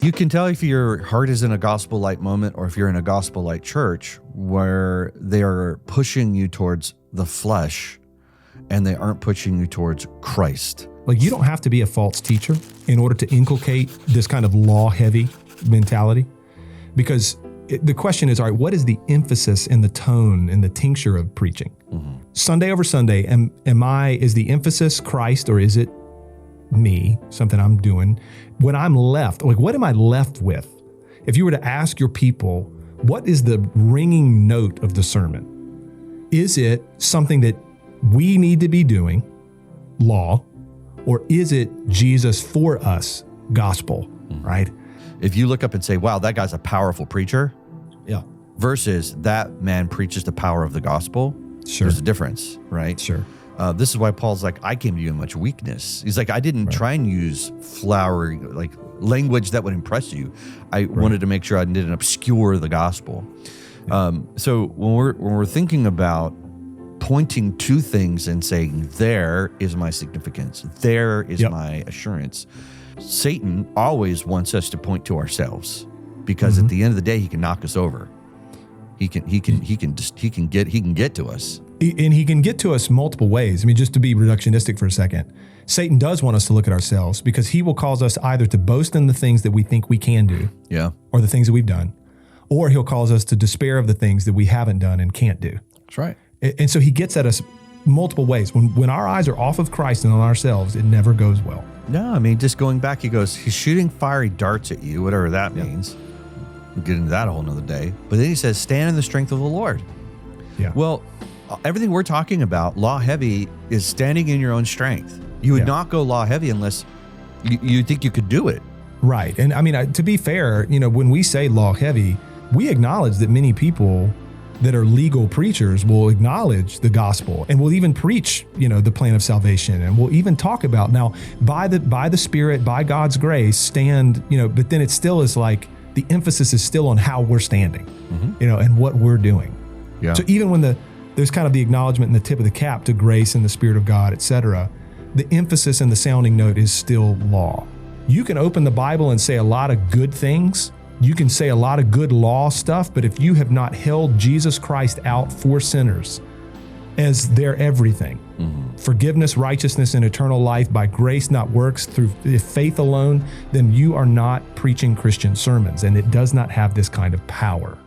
You can tell if your heart is in a Gospel-lite moment or if you're in a Gospel-lite church where they are pushing you towards the flesh and they aren't pushing you towards Christ. Like, you don't have to be a false teacher in order to inculcate this kind of law-heavy mentality. Because the question is, all right, what is the emphasis and the tone and the tincture of preaching? Mm-hmm. Sunday over Sunday, is the emphasis Christ, or is it me, something I'm doing? When I'm left, like, what am I left with? If you were to ask your people, what is the ringing note of the sermon? Is it something that we need to be doing, law, or is it Jesus for us, gospel, right? If you look up and say, wow, that guy's a powerful preacher, yeah, versus that man preaches the power of the gospel, sure, there's a difference, right? Sure. This is why Paul's like, I came to you in much weakness. He's like, I didn't try and use flowery, like, language that would impress you. I wanted to make sure I didn't obscure the gospel. Yeah. So when we're thinking about pointing to things and saying, there is my significance, there is my assurance, Satan always wants us to point to ourselves, because at the end of the day, he can knock us over. He can get to us. And he can get to us multiple ways. I mean, just to be reductionistic for a second, Satan does want us to look at ourselves, because he will cause us either to boast in the things that we think we can do, or the things that we've done, or he'll cause us to despair of the things that we haven't done and can't do. That's right. And so he gets at us multiple ways. When our eyes are off of Christ and on ourselves, it never goes well. No, I mean, just going back, he's shooting fiery darts at you, whatever that means. We'll get into that a whole nother day. But then he says, stand in the strength of the Lord. Yeah. Well, everything we're talking about, law heavy, is standing in your own strength. You would not go law heavy unless you think you could do it. Right. And I mean, to be fair, when we say law heavy, we acknowledge that many people that are legal preachers will acknowledge the gospel and will even preach, the plan of salvation, and will even talk about, now, by the Spirit, by God's grace, stand, but then it still is like the emphasis is still on how we're standing, and what we're doing. Yeah. So even when there's kind of the acknowledgement and the tip of the cap to grace and the Spirit of God, et cetera, the emphasis and the sounding note is still law. You can open the Bible and say a lot of good things. You can say a lot of good law stuff, but if you have not held Jesus Christ out for sinners as their everything, forgiveness, righteousness, and eternal life by grace, not works, through faith alone, then you are not preaching Christian sermons, and it does not have this kind of power.